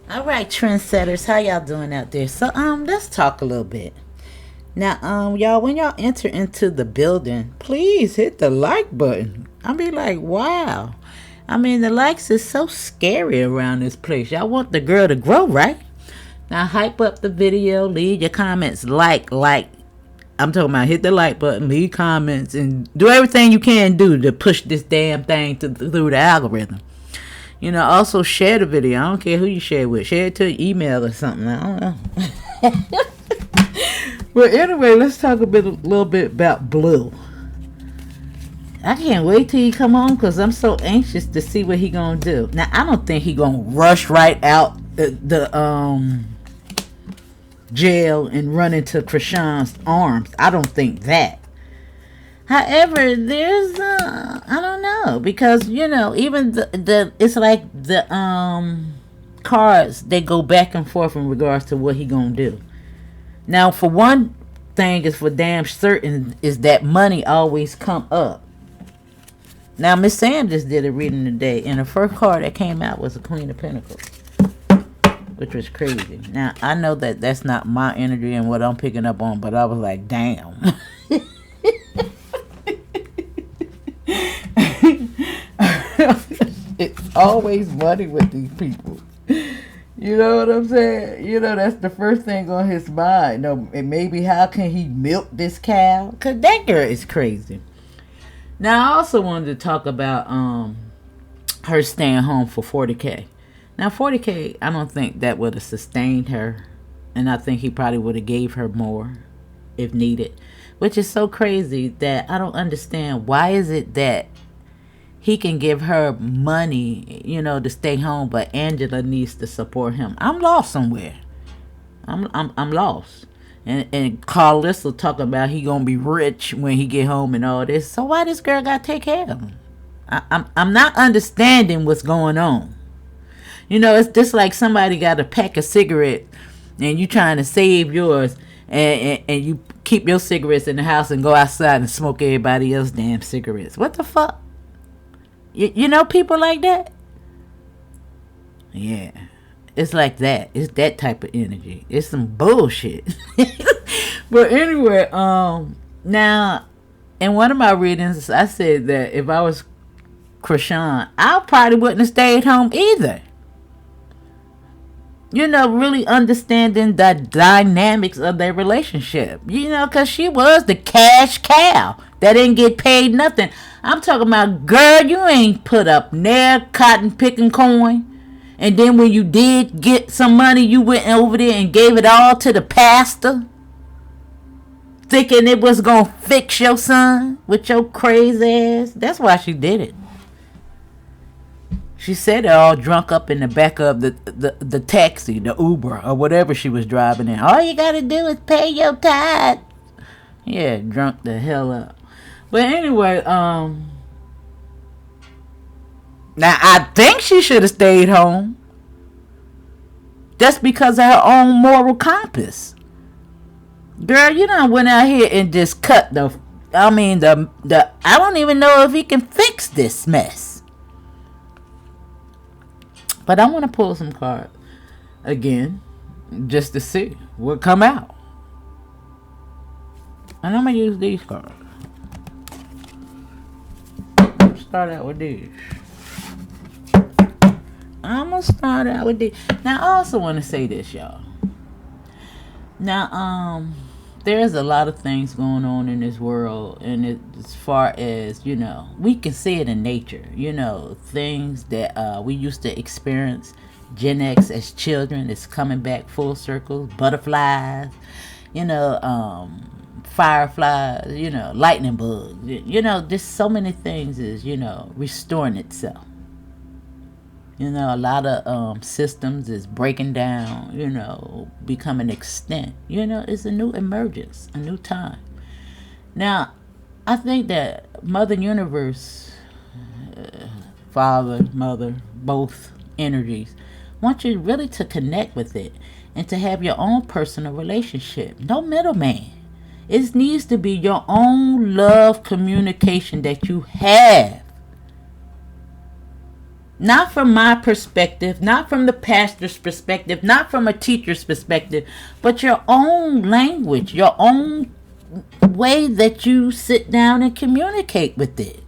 All right, trendsetters, how y'all doing out there? So, let's talk a little bit. Now, y'all, when y'all enter into the building, please hit the like button. I be like, wow. I mean, the likes is so scary around this place. Y'all want the girl to grow, right? Now, hype up the video, leave your comments like. I'm talking about hit the like button, leave comments, and do everything you can do to push this damn thing through the algorithm. Also share the video. I don't care who you share with. Share it to an email or something. I don't know. But anyway, let's talk a little bit about Blue. I can't wait till he come home because I'm so anxious to see what he gonna do. Now I don't think he gonna rush right out the jail and run into Chrisean's arms. I don't think that. However, there's I don't know, because even the it's like the cards, they go back and forth in regards to what he gonna do. Now, for one thing is for damn certain is that money always come up. Now, Miss Sam just did a reading today, and the first card that came out was the Queen of Pentacles, which was crazy. Now, I know that that's not my energy and what I'm picking up on, but I was like, damn. It's always money with these people. You know what I'm saying? That's the first thing on his mind. No, and maybe how can he milk this cow? Because that girl is crazy. Now, I also wanted to talk about her staying home for 40K. Now, 40K, I don't think that would have sustained her. And I think he probably would have gave her more if needed. Which is so crazy that I don't understand. Why is it that he can give her money, to stay home, but Angela needs to support him? I'm lost somewhere. I'm lost. And Carlos will talk about he gonna be rich when he get home and all this. So why this girl gotta take care of him? I'm not understanding what's going on. It's just like somebody got a pack of cigarettes and you trying to save yours, and you keep your cigarettes in the house and go outside and smoke everybody else's damn cigarettes. What the fuck? You know people like that? Yeah. It's like that. It's that type of energy. It's some bullshit. But anyway, now, in one of my readings, I said that if I was Chrisean, I probably wouldn't have stayed home either. Really understanding the dynamics of their relationship. Because she was the cash cow that didn't get paid nothing. I'm talking about, girl, you ain't put up near cotton picking coin. And then when you did get some money, you went over there and gave it all to the pastor, thinking it was going to fix your son with your crazy ass. That's why she did it. She said it all drunk up in the back of the taxi, the Uber, or whatever she was driving in. All you got to do is pay your tithe. Yeah, drunk the hell up. But anyway, now I think she should have stayed home. Just because of her own moral compass. Girl, you done went out here and just cut the I don't even know if he can fix this mess. But I want to pull some cards again, just to see what come out. And I'm going to use these cards. Start out with these. I'm going to start out with these. Now, I also want to say this, y'all. Now, there's a lot of things going on in this world, and as far as, we can see it in nature, things that we used to experience. Gen X as children is coming back full circle. Butterflies, fireflies, lightning bugs, just so many things is, restoring itself. A lot of systems is breaking down, becoming extinct. It's a new emergence, a new time. Now, I think that Mother Universe, Father, Mother, both energies, want you really to connect with it and to have your own personal relationship. No middleman. It needs to be your own love communication that you have Not from my perspective, not from the pastor's perspective, not from a teacher's perspective, but your own language, your own way that you sit down and communicate with it.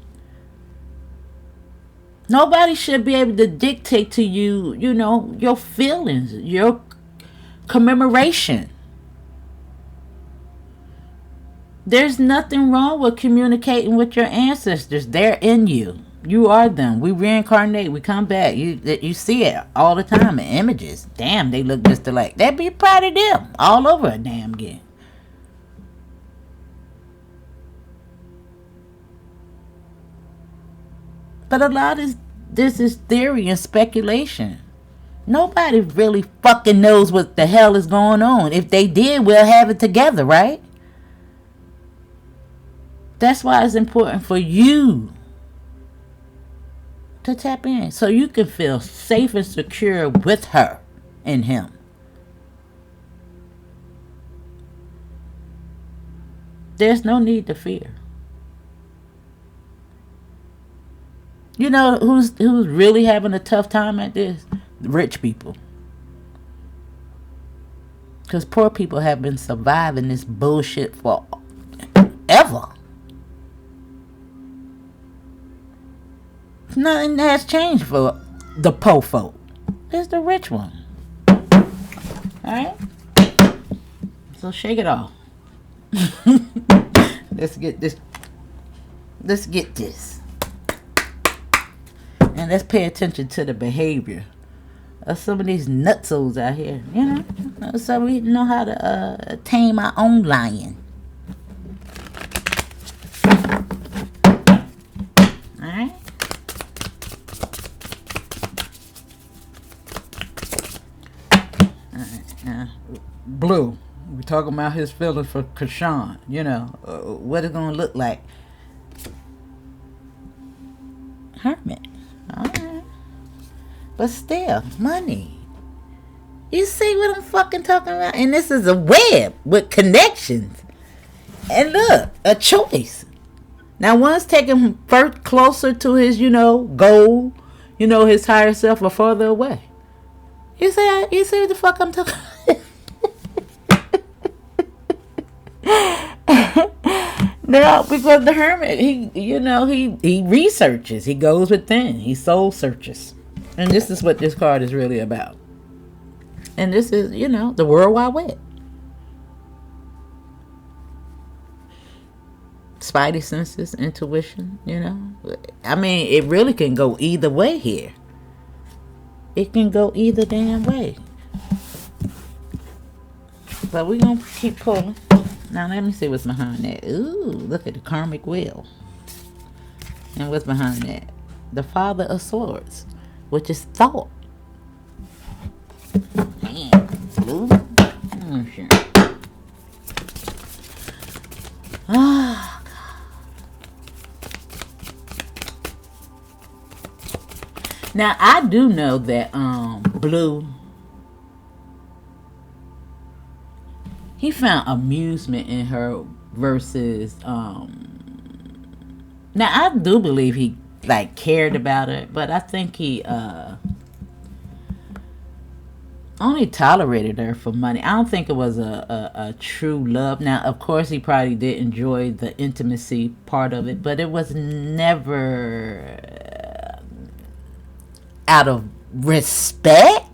Nobody should be able to dictate to you, your feelings, your commemoration. There's nothing wrong with communicating with your ancestors. They're in you. You are them. We reincarnate. We come back. You see it all the time in images. Damn, they look just alike. They'd be proud of them all over a damn game. But a lot of this is theory and speculation. Nobody really fucking knows what the hell is going on. If they did, we'll have it together, right? That's why it's important for you to tap in so you can feel safe and secure with her and him. There's no need to fear. You know who's really having a tough time at this? Rich people. Because poor people have been surviving this bullshit for ever. Nothing has changed for the poor folk. It's the rich one. Alright? So shake it off. Let's get this. And let's pay attention to the behavior of some of these nutsos out here. So we know how to tame our own lion. Alright? Blue. We're talking about his feelings for Chrisean. What it's going to look like. Hermit. Alright. But still, money. You see what I'm fucking talking about? And this is a web with connections. And look, a choice. Now, one's taking him first closer to his, goal, his higher self, or further away. You see what the fuck I'm talking about? No, because the hermit, he researches. He goes within. He soul searches. And this is what this card is really about. And this is, the World Wide Web. Spidey senses, intuition, I mean, it really can go either way here. It can go either damn way. But we're going to keep pulling. Now, let me see what's behind that. Ooh, look at the karmic wheel. And what's behind that? The Father of Swords, which is thought. Man, blue. Oh, sure. Ah, God. Now, I do know that Blue, he found amusement in her versus now I do believe he cared about her, but I think he only tolerated her for money. I don't think it was a true love. Now, of course, he probably did enjoy the intimacy part of it, but it was never out of respect.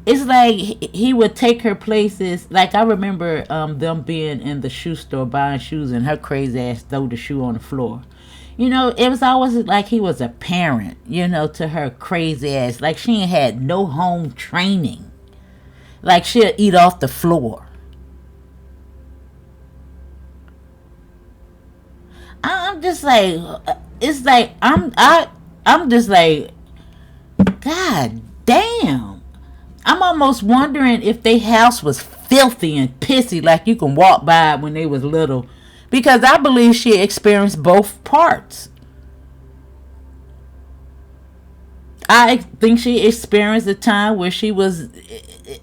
It's like he would take her places. Like, I remember them being in the shoe store buying shoes, and her crazy ass throw the shoe on the floor. It was always like he was a parent, to her crazy ass. Like, she ain't had no home training. Like, she'll eat off the floor. I'm just like, it's like, I'm just like, God damn. I'm almost wondering if their house was filthy and pissy, like you can walk by when they was little. Because I believe she experienced both parts. I think she experienced a time where she was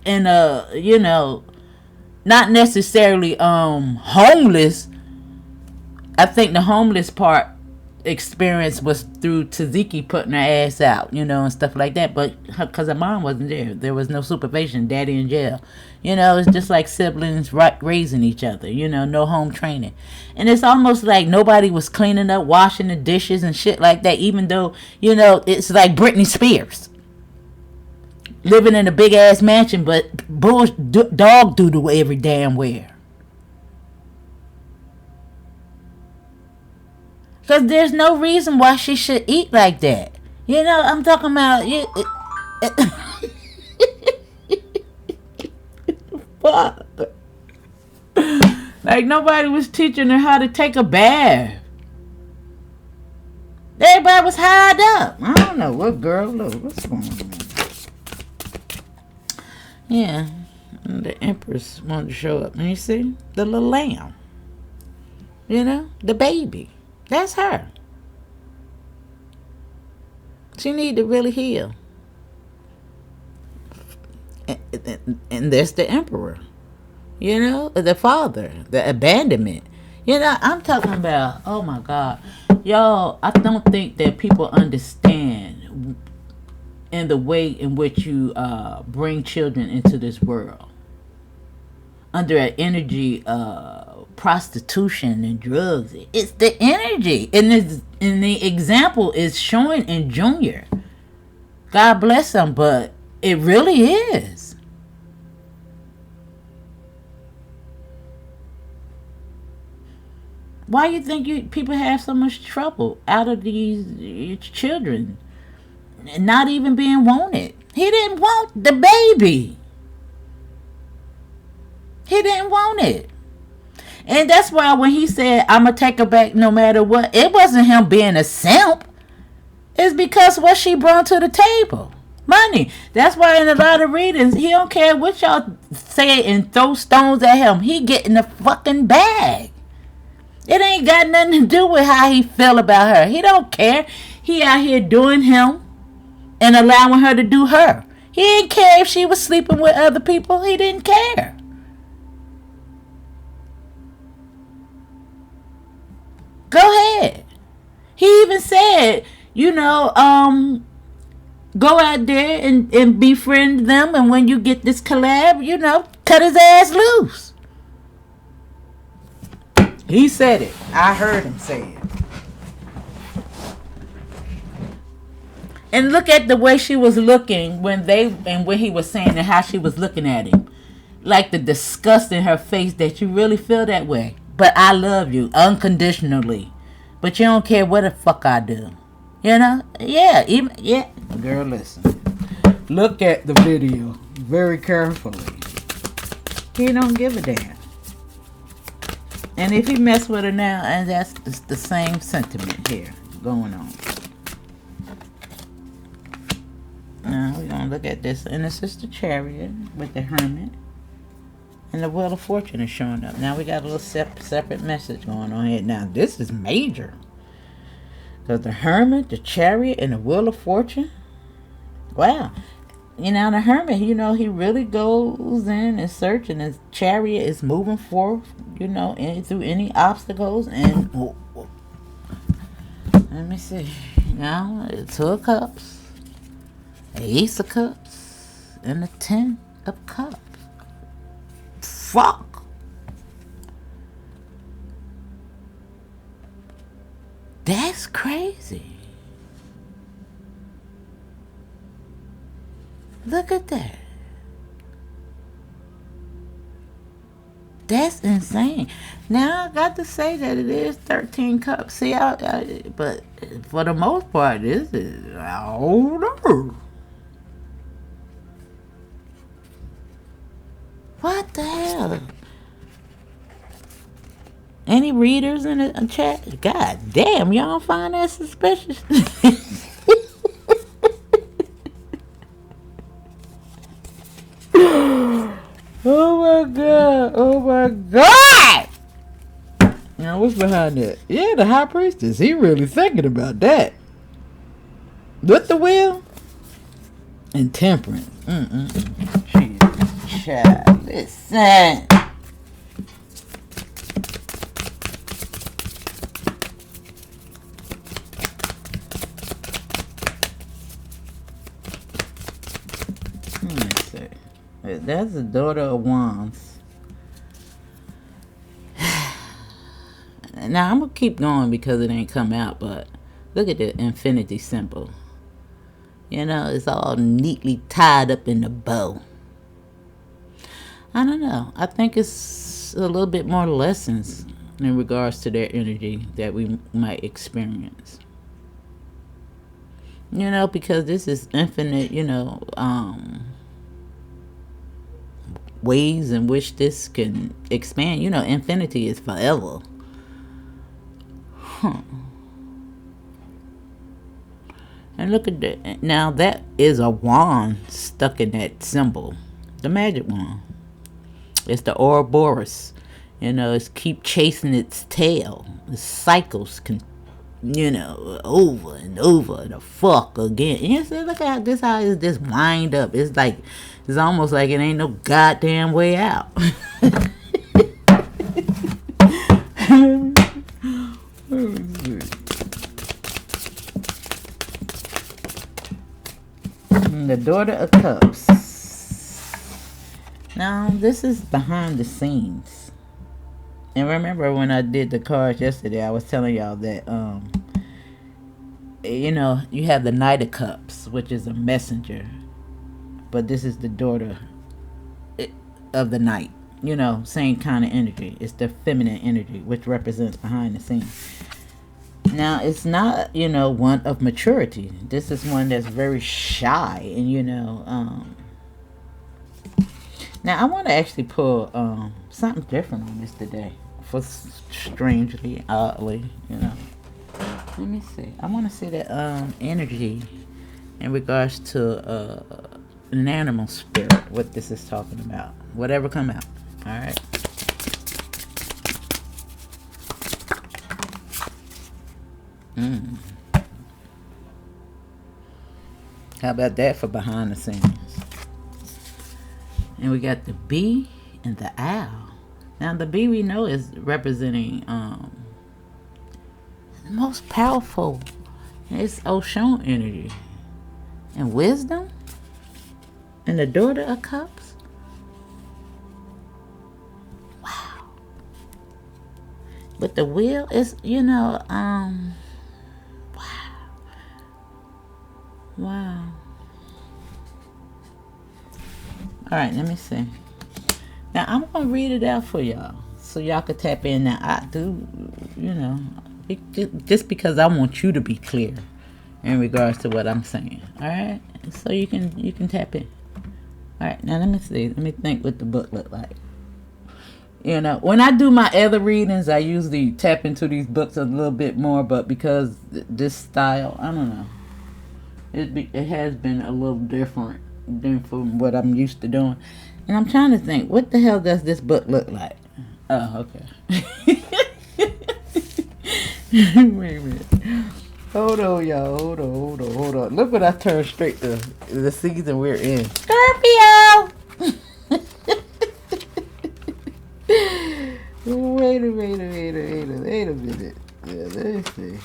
in a, not necessarily homeless. I think the homeless part experience was through Taziki putting her ass out, and stuff like that. But because her mom wasn't there was no supervision. Daddy in jail. It's just like siblings raising each other. No home training, and it's almost like nobody was cleaning up, washing the dishes and shit like that. Even though it's like Britney Spears living in a big ass mansion, but dog doodle every damn where. Because there's no reason why she should eat like that. I'm talking about... Fuck. Like, nobody was teaching her how to take a bath. Everybody was hired up. I don't know. What girl? Look, what's going on? Yeah. The Empress wanted to show up. And you see? The little lamb. The baby. That's her. She need to really heal. And that's the emperor. The father. The abandonment. I'm talking about, oh my God. Y'all, I don't think that people understand in the way in which you bring children into this world. Under an energy prostitution and drugs. It's the energy. And the example is showing in Junior. God bless him, but it really is. Why you think people have so much trouble out of these children not even being wanted? He didn't want the baby. He didn't want it. And that's why when he said, I'm going to take her back no matter what, it wasn't him being a simp. It's because what she brought to the table. Money. That's why in a lot of readings, he don't care what y'all say and throw stones at him. He getting the fucking bag. It ain't got nothing to do with how he feel about her. He don't care. He out here doing him and allowing her to do her. He didn't care if she was sleeping with other people. He didn't care. Go ahead. He even said, go out there and befriend them. And when you get this collab, cut his ass loose. He said it. I heard him say it. And look at the way she was looking when he was saying and how she was looking at him. Like the disgust in her face that you really feel that way. But I love you unconditionally. But you don't care what the fuck I do. Yeah. Girl, listen. Look at the video very carefully. He don't give a damn. And if he mess with her now, and that's the same sentiment here going on. Now we're going to look at this. And it's just the Chariot with the Hermit. And the Wheel of Fortune is showing up. Now we got a little separate message going on here. Now this is major. Because the Hermit, the Chariot, and the Wheel of Fortune. Wow. The Hermit, he really goes in and search. And his Chariot is moving forth, through any obstacles. And let me see. Now, the Two of Cups, the Ace of Cups, and the Ten of Cups. Fuck. That's crazy. Look at that. That's insane. Now I got to say that it is 13 cups. See, but for the most part, this is, I don't know. What the hell? Any readers in the chat? God damn, y'all don't find that suspicious? Oh my God. Oh my God. Now what's behind that? Yeah, the High Priestess. He really thinking about that. With the wheel? And Temperance. Jesus, child. Listen. That's the daughter of wands. Now I'm gonna keep going because it ain't come out, but look at the infinity symbol. You know, it's all neatly tied up in a bow. I don't know. I think it's a little bit more lessons in regards to their energy that we might experience. You know, because this is infinite, ways in which this can expand. You know, infinity is forever. Huh. And look at that. Now that is a wand stuck in that symbol. The magic wand. It's the Ouroboros. You know, it's keep chasing its tail. The cycles can, over and over the fuck again. And you see, look at this, how it's just wind up. It's like, it's almost like it ain't no goddamn way out. The daughter of cups. Now this is behind the scenes. And remember when I did the cards yesterday, I was telling y'all that you have the Knight of Cups, which is a messenger, but this is the daughter of the Knight. Same kind of energy. It's the feminine energy, which represents behind the scenes. Now, it's not, one of maturity. This is one that's very shy. And, now I want to actually pull something different on this today. For strangely, oddly, Let me see. I want to see that energy in regards to an animal spirit, what this is talking about. Whatever come out. All right. How about that for behind the scenes? And we got the bee and the owl. Now the bee we know is representing the most powerful. It's Oshun energy and wisdom. And the daughter of cups. Wow. But the wheel is, Wow. Alright, let me see. Now, I'm going to read it out for y'all. So y'all can tap in. Now, I do, just because I want you to be clear in regards to what I'm saying. Alright? So you can tap in. Alright, now let me see. Let me think what the book look like. When I do my other readings, I usually tap into these books a little bit more. But because this style, I don't know. It has been a little different than from what I'm used to doing. And I'm trying to think, what the hell does this book look like? Oh, okay. Wait a minute. Hold on, y'all. Hold on. Look what I turned straight to the season we're in. Scorpio! Wait a minute. Yeah, let's see.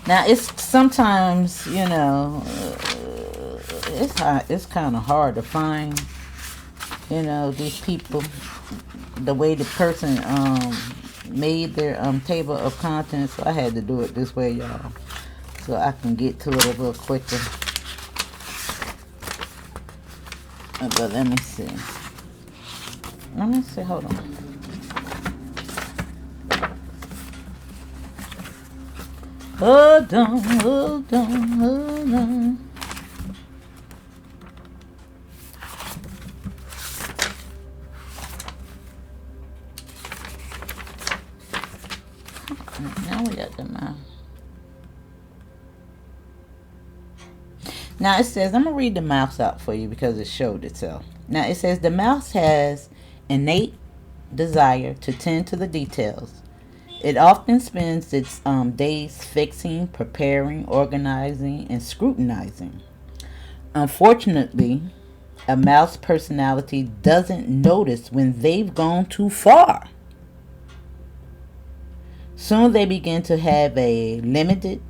Now, it's sometimes, it's kind of hard to find, these people, the way the person made their table of contents. So I had to do it this way, y'all, so I can get to it a little quicker. But let me see. Hold on. Hold on. Now we got the mouth. Now it says, I'm going to read the mouse out for you because it showed itself. Now it says, the mouse has innate desire to tend to the details. It often spends its days fixing, preparing, organizing, and scrutinizing. Unfortunately, a mouse personality doesn't notice when they've gone too far. Soon they begin to have a limited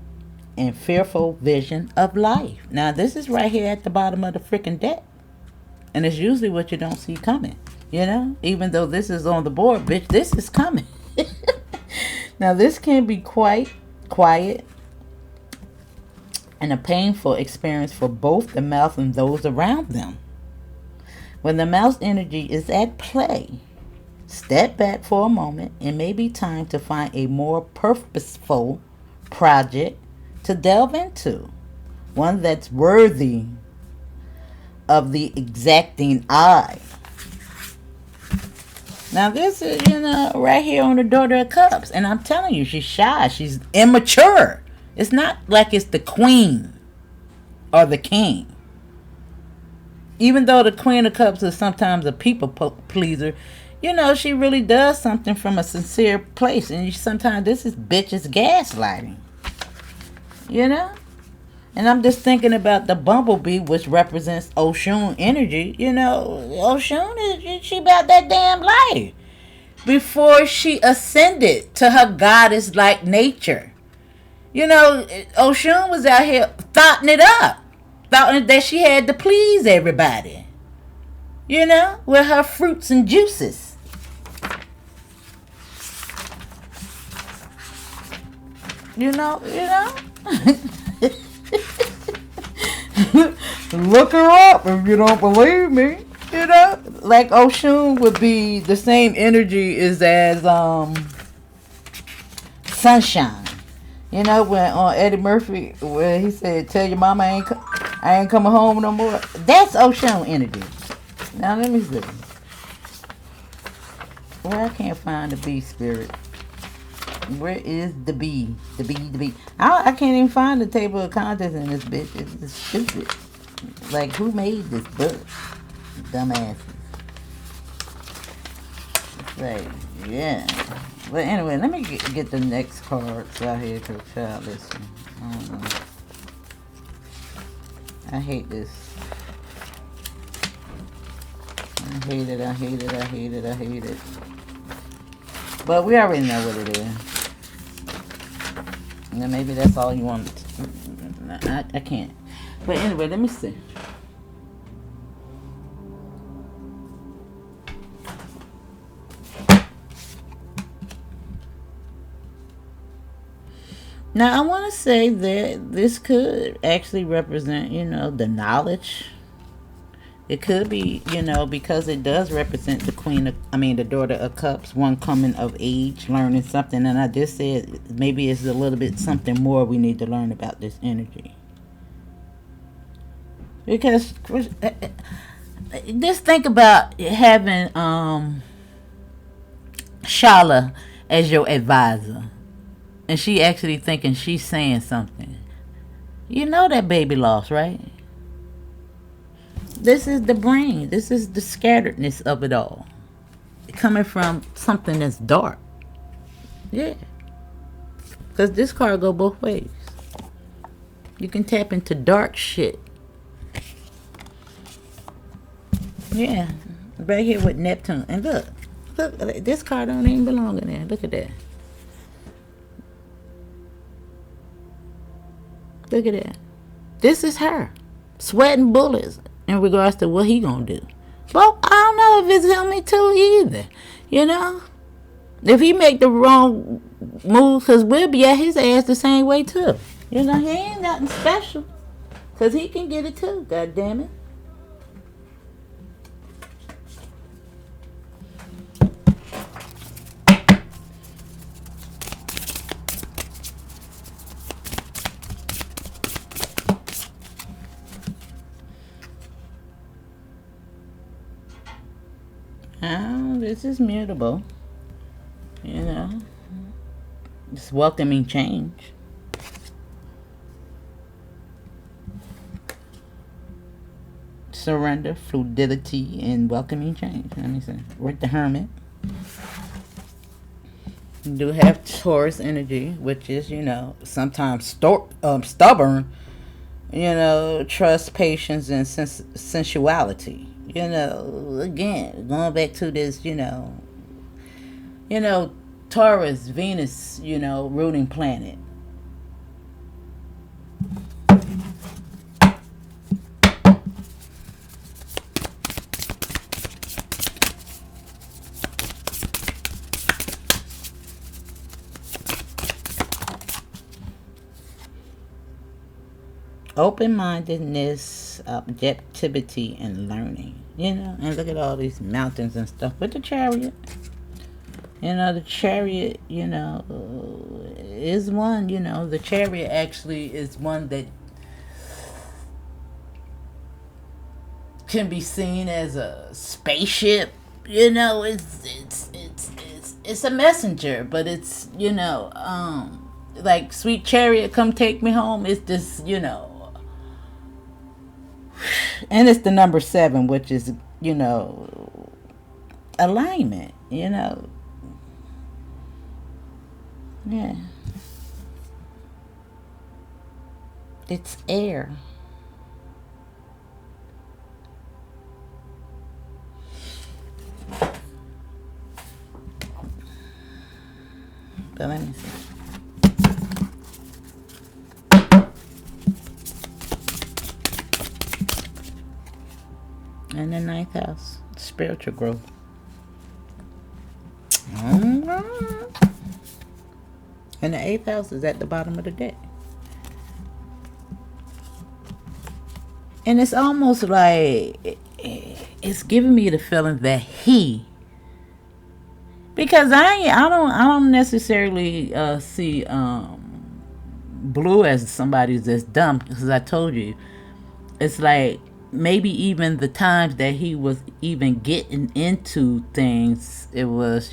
and fearful vision of life. Now, this is right here at the bottom of the freaking deck. And it's usually what you don't see coming. You know? Even though this is on the board, bitch, this is coming. Now, this can be quite quiet and a painful experience for both the mouse and those around them. When the mouse energy is at play, step back for a moment. It may be time to find a more purposeful project to delve into. One that's worthy of the exacting eye. Now this is, right here on the Daughter of Cups. And I'm telling you, she's shy. She's immature. It's not like it's the queen or the king. Even though the Queen of Cups is sometimes a people pleaser, she really does something from a sincere place. And sometimes this is bitches gaslighting. And I'm just thinking about the bumblebee, which represents Oshun energy. Oshun, she about that damn life. Before she ascended to her goddess-like nature. Oshun was out here thoughting it up. Thought that she had to please everybody. With her fruits and juices. Look her up if you don't believe me. Like Oshun would be the same energy as sunshine. When on Eddie Murphy, where he said, "Tell your mama I ain't coming home no more." That's Oshun energy. Now let me see. Well, I can't find the bee spirit. Where is the bee? The bee. I can't even find the table of contents in this bitch. It's stupid. Like, who made this book? Dumbasses. It's like, yeah. But anyway, let me get the next cards out here to child. Listen. I don't know. I hate this. I hate it. But we already know what it is. And maybe that's all you want. I can't. But anyway, let me see. Now, I want to say that this could actually represent, the knowledge. It could be, because it does represent the Daughter of Cups, one coming of age, learning something. And I just said maybe it's a little bit something more we need to learn about this energy. Because just think about having Shala as your advisor. And she actually thinking she's saying something. That baby lost, right? This is the brain. This is the scatteredness of it all. Coming from something that's dark. Yeah. Because this card go both ways. You can tap into dark shit. Yeah. Right here with Neptune. And look, this card don't even belong in there. Look at that. Look at that. This is her. Sweating bullets in regards to what he gonna do. Well, I don't know if it's him too either. If he make the wrong move, because we'll be at his ass the same way too. He ain't nothing special. Because he can get it too, god damn it. Oh, this is mutable. It's welcoming change. Surrender, fluidity, and welcoming change. Let me see. With the Hermit. You do have Taurus energy, which is, sometimes stubborn. Trust, patience, and sensuality. Again, going back to this, Taurus, Venus, ruling planet. open-mindedness, objectivity, and learning. And look at all these mountains and stuff with the chariot. The chariot, is one, the chariot actually is one that can be seen as a spaceship. It's a messenger, but it's, like Sweet Chariot, come take me home. It's this, and it's the number 7, which is, alignment, Yeah. It's air. But let me see. And the 9th house, spiritual growth. And the 8th house is at the bottom of the deck. And it's almost like it's giving me the feeling that because I don't necessarily see Blue as somebody that's dumb, because I told you it's like maybe even the times that he was even getting into things, it was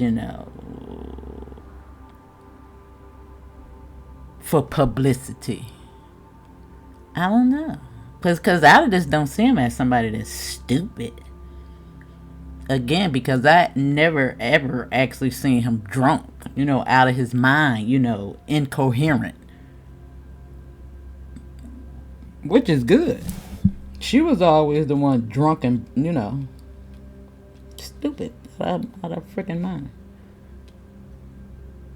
for publicity. I don't know, because I just don't see him as somebody that's stupid. Again, because I never ever actually seen him drunk, out of his mind, incoherent. Which is good. She was always the one drunk and, stupid out of freaking mind.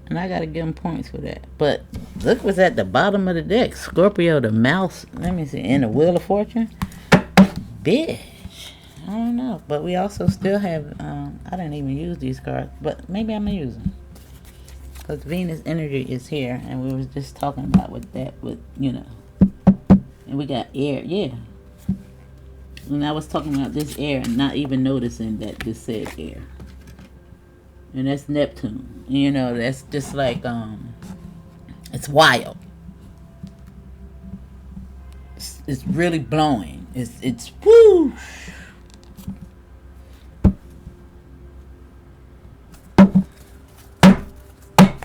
And I gotta give him points for that. But look what's at the bottom of the deck. Scorpio, the mouse. Let me see. In the Wheel of Fortune. Bitch. I don't know, but we also still have, I didn't even use these cards, but maybe I'm going to use them. Because Venus energy is here, and we was just talking about with and we got air, yeah. And I was talking about this air and not even noticing that this said air. And that's Neptune. That's just like, it's wild. It's really blowing. It's whoosh.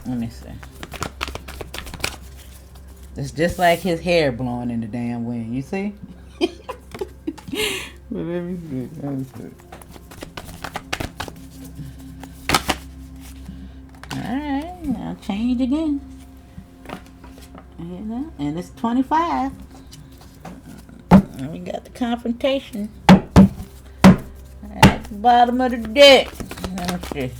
Let me see. It's just like his hair blowing in the damn wind. You see? Let me see. Alright, I'll change again. And it's 25. And we got the confrontation at the bottom of the deck. Let me see.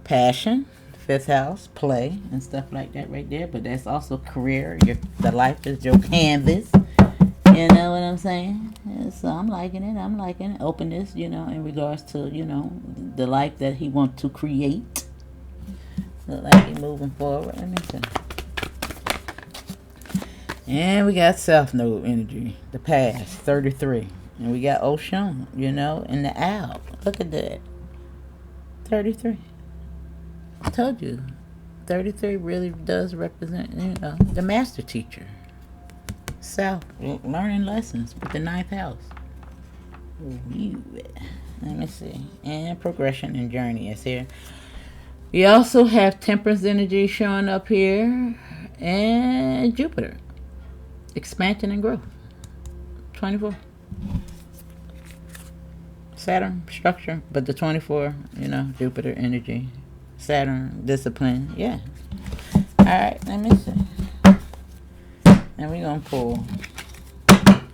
Passion, 5th house, play, and stuff like that right there. But that's also career. The life is your canvas. You know what I'm saying? And so I'm liking it. Openness, in regards to, the life that he wants to create. Look like he's moving forward. Let me see. And we got South Node energy. The past, 33. And we got Ocean, in the owl. Look at that. 33. I told you, 33 really does represent, the master teacher. South, learning lessons with the 9th house. Let me see. And progression and journey is here. We also have Temperance energy showing up here. And Jupiter. Expansion and growth. 24. Saturn, structure. But the 24, Jupiter energy. Saturn, discipline, yeah. Alright, let me see. And we're going to pull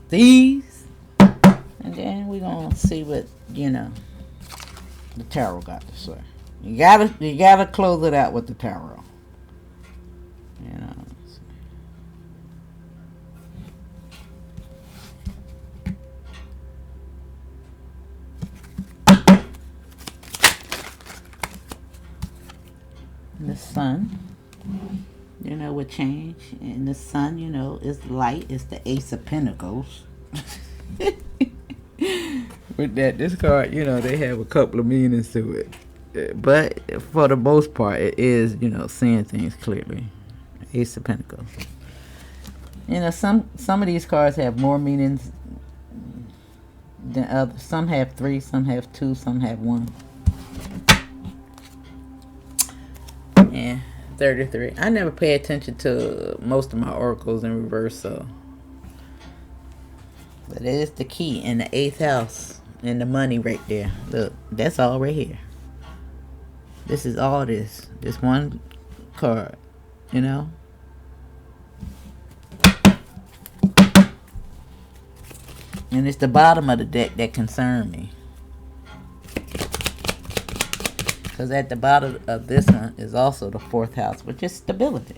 these. And then we're going to see what, the tarot got to say. You gotta close it out with the tarot. The sun, would change. And the sun, is light. It's the Ace of Pentacles. With that, this card, they have a couple of meanings to it. But for the most part, it is, seeing things clearly. Ace of Pentacles. Some of these cards have more meanings than others. Some have 3, some have 2, some have 1. Yeah, 33. I never pay attention to most of my oracles in reverse, so. But it is the key in the 8th house and the money right there. Look, that's all right here. This is all this. This one card, And it's the bottom of the deck that concerned me. Because at the bottom of this one is also the 4th house, which is stability.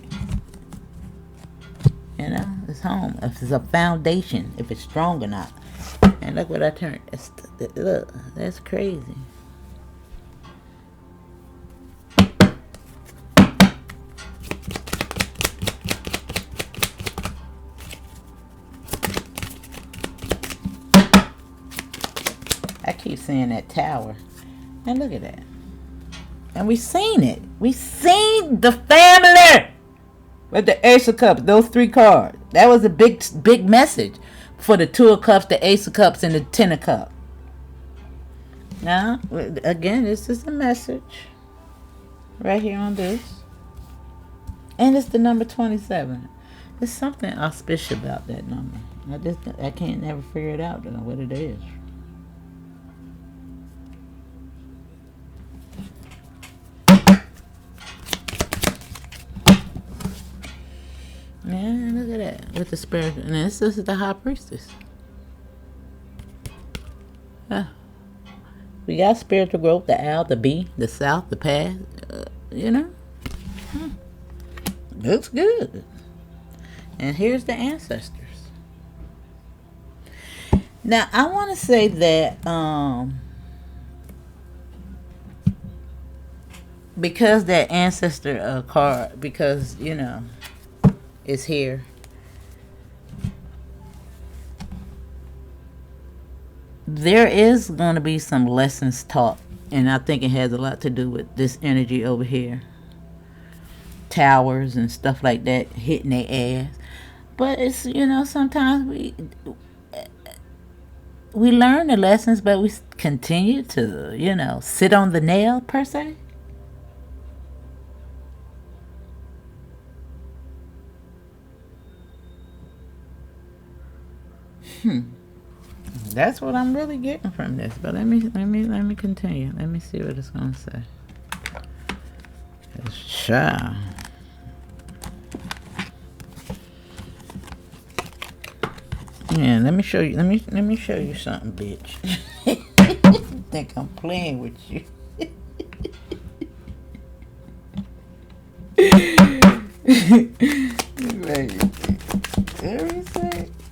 It's home. If it's a foundation, if it's strong or not. And look what I turned. Look, that's crazy. I keep seeing that tower. And look at that. And we seen it. We seen the family. With the Ace of Cups, those 3 cards. That was a big message for the 2 of Cups, the Ace of Cups, and the 10 of Cups. Now, again, this is a message right here on this. And it's the number 27. There's something auspicious about that number. I can't never figure it out, though, what it is. Man, look at that. With the spirit. And this is the High Priestess. We got spiritual growth, the owl, the bee, the south, the path. Looks good. And here's the ancestors. Now, I want to say that because that ancestor card, because, is here. There is going to be some lessons taught, and I think it has a lot to do with this energy over here. Towers and stuff like that hitting their ass. But it's, sometimes we learn the lessons, but we continue to, sit on the nail, per se. That's what I'm really getting from this. But let me continue. Let me see what it's gonna say. Child. Yeah, let me show you. Let me show you something, bitch. Think I'm playing with you?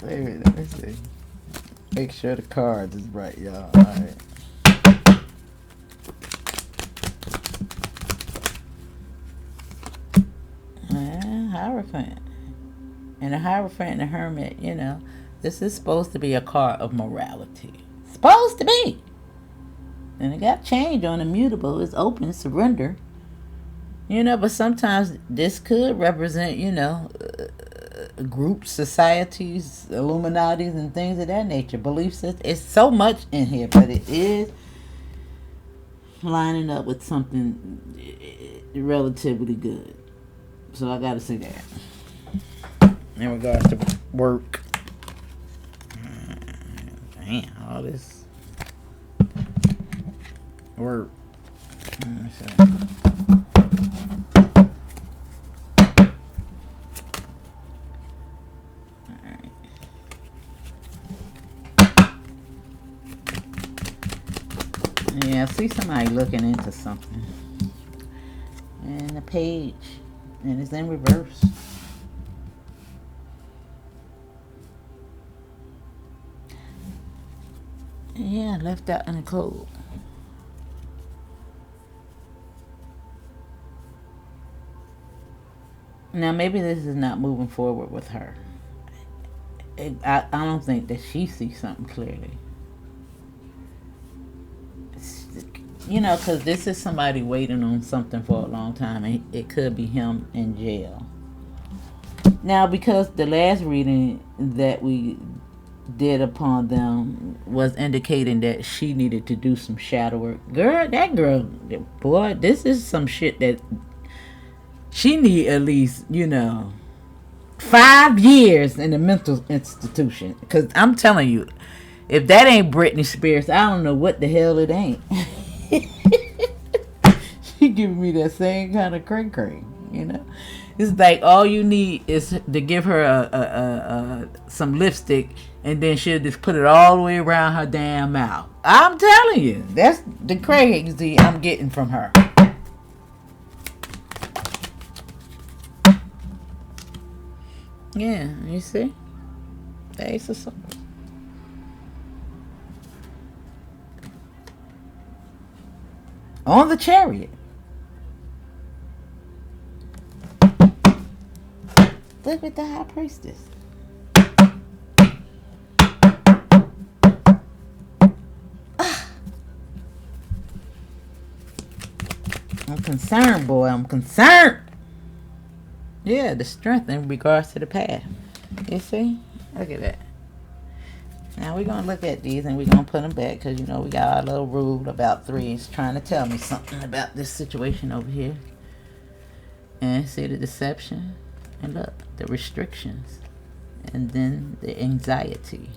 Let me see. Make sure the cards is right, y'all. Alright. Hierophant. And the Hierophant and the Hermit, this is supposed to be a card of morality. Supposed to be. And it got changed on immutable. It's open, surrender. But sometimes this could represent, groups, societies, Illuminatis, and things of that nature. Belief systems. It's so much in here, but it is lining up with something relatively good. So I gotta say that. In regards to work. Damn, all this work. Yeah, I see somebody looking into something. And the page. And it's in reverse. Yeah, left out in the cold. Now, maybe this is not moving forward with her. I don't think that she sees something clearly. You know, because this is somebody waiting on something for a long time, and it could be him in jail. Now, because the last reading that we did upon them was indicating that she needed to do some shadow work. Girl, that girl, boy, this is some shit that she need at least, 5 years in a mental institution. Because I'm telling you, if that ain't Britney Spears, I don't know what the hell it ain't. She giving me that same kind of cray. It's like all you need is to give her a some lipstick, and then she'll just put it all the way around her damn mouth. I'm telling you, that's the crazy I'm getting from her. Yeah, you see? The Ace of Swords. On the Chariot. Look at the High Priestess. I'm concerned, boy. I'm concerned. Yeah, the strength in regards to the path. You see? Look at that. Now we're going to look at these and we're going to put them back because, we got our little rule about threes trying to tell me something about this situation over here. And see the deception. And look, the restrictions. And then the anxiety.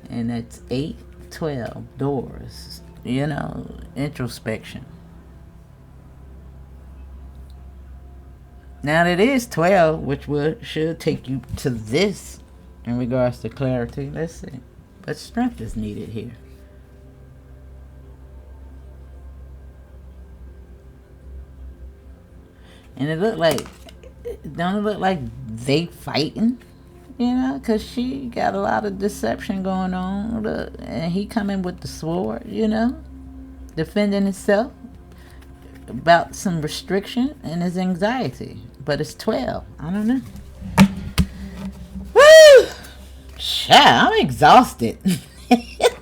And that's 8, 12 doors. Introspection. Now it is 12, which should take you to this in regards to clarity. Let's see. But strength is needed here. And don't it look like they fighting? Because she got a lot of deception going on. Look, and he coming with the sword, defending himself about some restriction and his anxiety. But it's 12. I don't know. Woo! Child, I'm exhausted.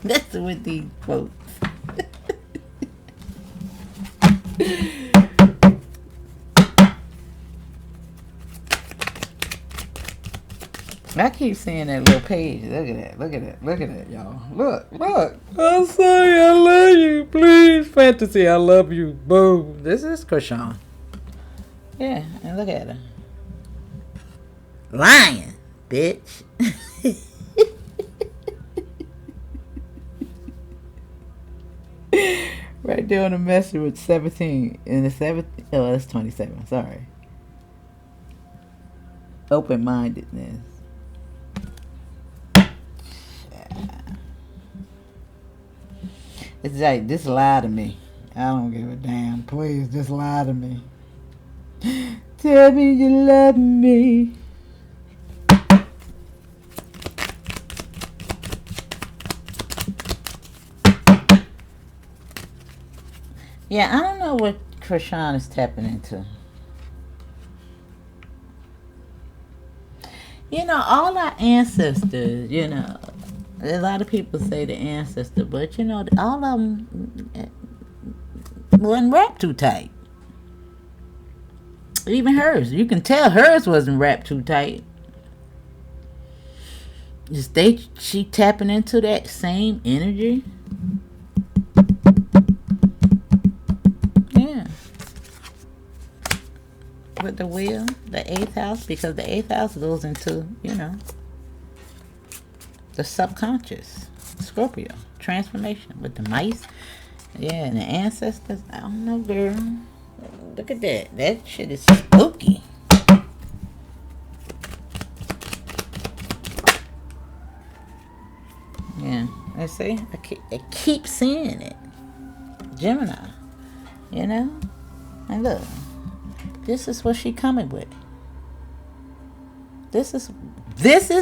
That's with these quotes. I keep seeing that little page. Look at that, y'all. Look. I'm sorry, I love you. Please, fantasy, I love you. Boom. This is Chrisean. Yeah, and look at her. Lying, bitch. Right there on the message with 17. And the 17. Oh, that's 27. Sorry. Open-mindedness. It's like, just lie to me. I don't give a damn. Please, just lie to me. Tell me you love me. Yeah, I don't know what Chrisean is tapping into. All our ancestors, a lot of people say the ancestor, but all of them wasn't wrapped too tight. Even hers, you can tell hers wasn't wrapped too tight. She tapping into that same energy. Yeah. With the wheel, the 8th house, because the 8th house goes into, the subconscious. Scorpio. Transformation with the mice. Yeah, and the ancestors. I don't know, girl. Look at that. That shit is spooky. Yeah. Let's see. I keep seeing it. Gemini. And look. This is what she coming with. This is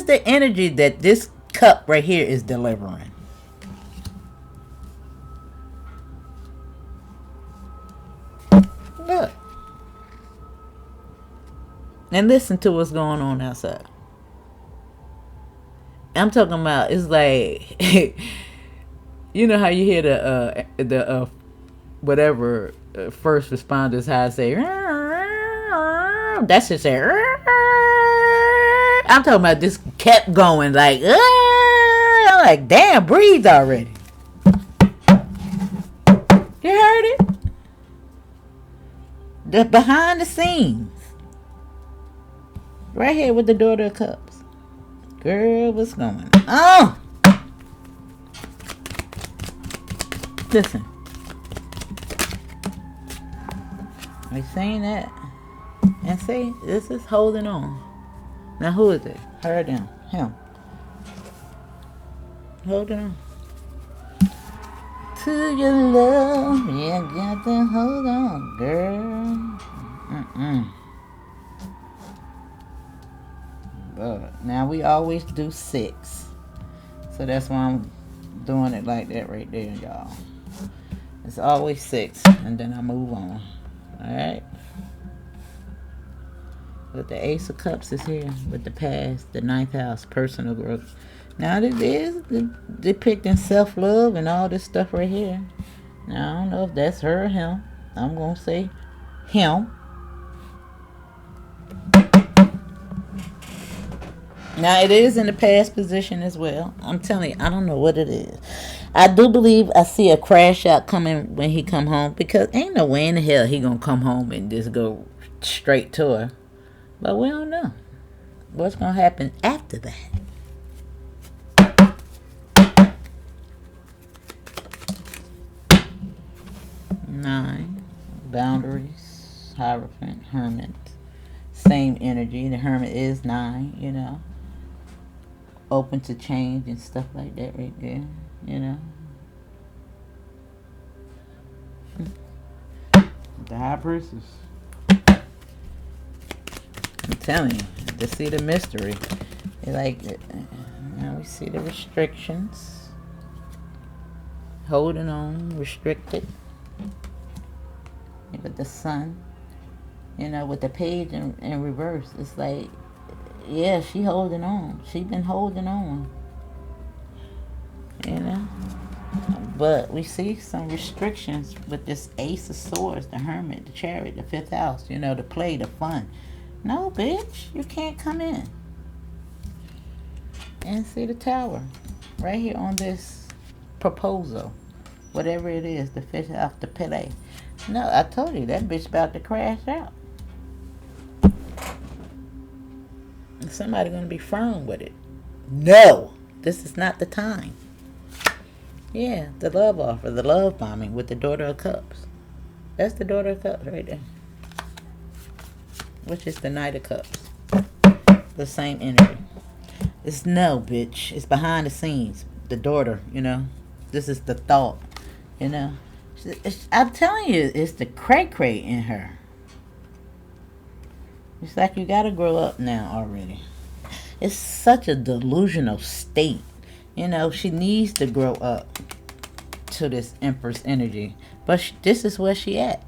the energy that this cup right here is delivering. Look. And listen to what's going on outside. I'm talking about, it's like, you know how you hear the whatever first responders how I say, that's just say. I'm talking about this kept going like, I'm like, damn, breathe already. You heard it? The behind the scenes. Right here with the Daughter of Cups. Girl, what's going on? Listen. We seen that. And see, this is holding on. Now who is it? Her or them? Him. Holding on. To your love, you got to hold on, girl. But now we always do 6. So that's why I'm doing it like that right there, y'all. It's always 6. And then I move on. Alright? But the Ace of Cups is here with the past, the 9th house, personal growth. Now it is depicting self-love and all this stuff right here. Now I don't know if that's her or him. I'm going to say him. Now it is in the past position as well. I'm telling you, I don't know what it is. I do believe I see a crash out coming when he come home, because ain't no way in the hell he gonna come home and just go straight to her. But we don't know what's gonna happen after that. 9, boundaries, Hierophant, Hermit, same energy. The Hermit is 9, you know, open to change and stuff like that right there, you know. The High Priestess. I'm telling you, to see the mystery. Like, now we see the restrictions. Holding on, restricted. With the Sun, you know, with the Page in reverse. It's like, yeah, she holding on. She been holding on. You know? But we see some restrictions with this Ace of Swords, the Hermit, the Chariot, the 5th house, you know, the play, the fun. No, bitch, you can't come in. And see the Tower right here on this proposal. Whatever it is, the 5th house, the play. No, I told you, that bitch about to crash out. Somebody gonna be firm with it. No, this is not the time. Yeah, the love offer, the love bombing with the Daughter of Cups. That's the Daughter of Cups right there. Which is the Knight of Cups. The same energy. It's no, bitch. It's behind the scenes. The daughter, you know. This is the thought, you know. I'm telling you, it's the cray-cray in her. It's like you gotta grow up now already. It's such a delusional state. You know, she needs to grow up to this Empress energy. But this is where she at.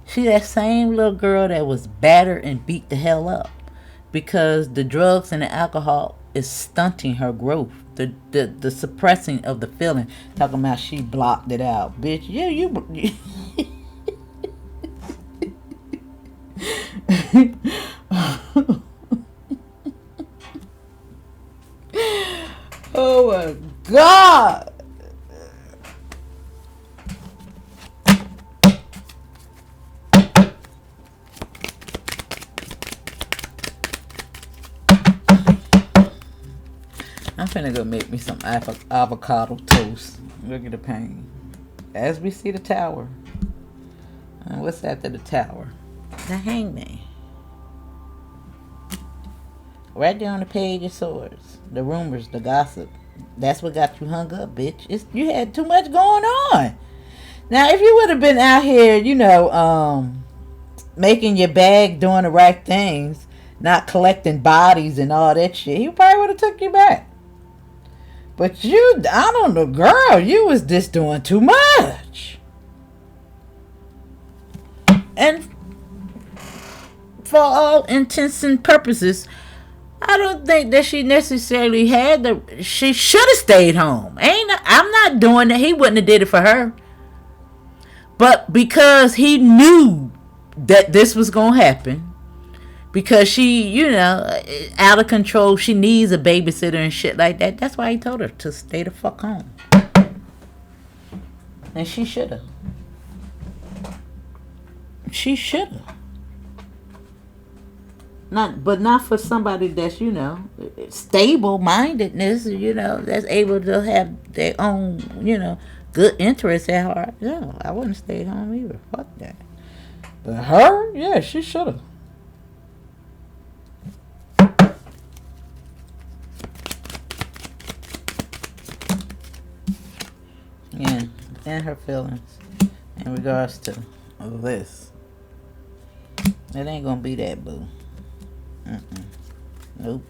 She that same little girl that was battered and beat the hell up. Because the drugs and the alcohol is stunting her growth. The suppressing of the feeling. Talking about she blocked it out. Bitch, you oh my God. I'm finna go make me some avocado toast. Look at the pain. As we see the Tower. And what's after the Tower? The Hangman. Right there on the Page of Swords. The rumors, the gossip. That's what got you hung up, bitch. You had too much going on. Now, if you would have been out here, you know, making your bag, doing the right things, not collecting bodies and all that shit, he probably would have took you back. But you, I don't know, girl, you was just doing too much. And for all intents and purposes, I don't think that she necessarily had the. She should have stayed home. I'm not doing that. He wouldn't have did it for her. But because he knew that this was gonna happen, because she, out of control, she needs a babysitter and shit like that. That's why he told her to stay the fuck home. And she should have. She should have. Not for somebody that's, stable mindedness, that's able to have their own, good interests at heart. No, I wouldn't stay home either. Fuck that. But her, yeah, she should have. Yeah, and her feelings in regards to this. It ain't gonna be that, boo. Nope.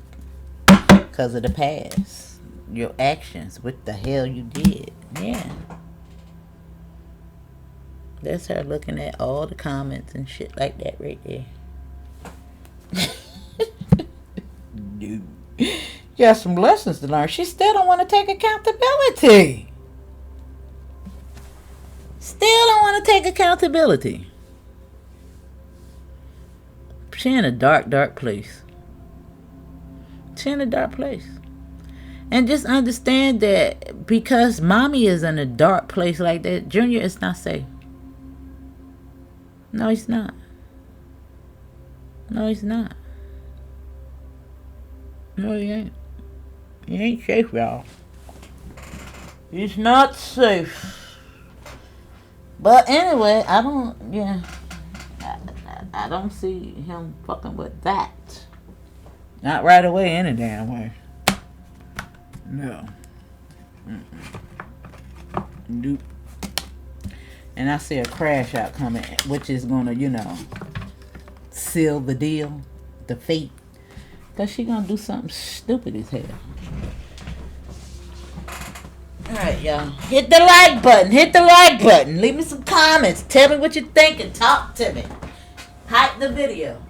Because of the past. Your actions. What the hell you did. Yeah. That's her looking at all the comments and shit like that right there. Dude. You got some lessons to learn. She still don't want to take accountability. Still don't want to take accountability. She in a dark, dark place. She in a dark place. And just understand that because mommy is in a dark place like that, Junior is not safe. No, he's not. No, he's not. No, he ain't. He ain't safe, y'all. He's not safe. But anyway, I don't see him fucking with that. Not right away, any damn way. No. Nope. And I see a crash out coming, which is gonna, seal the deal, the fate. Because she gonna do something stupid as hell. Alright, y'all. Hit the like button. Hit the like button. Leave me some comments. Tell me what you think and talk to me. Hype the video.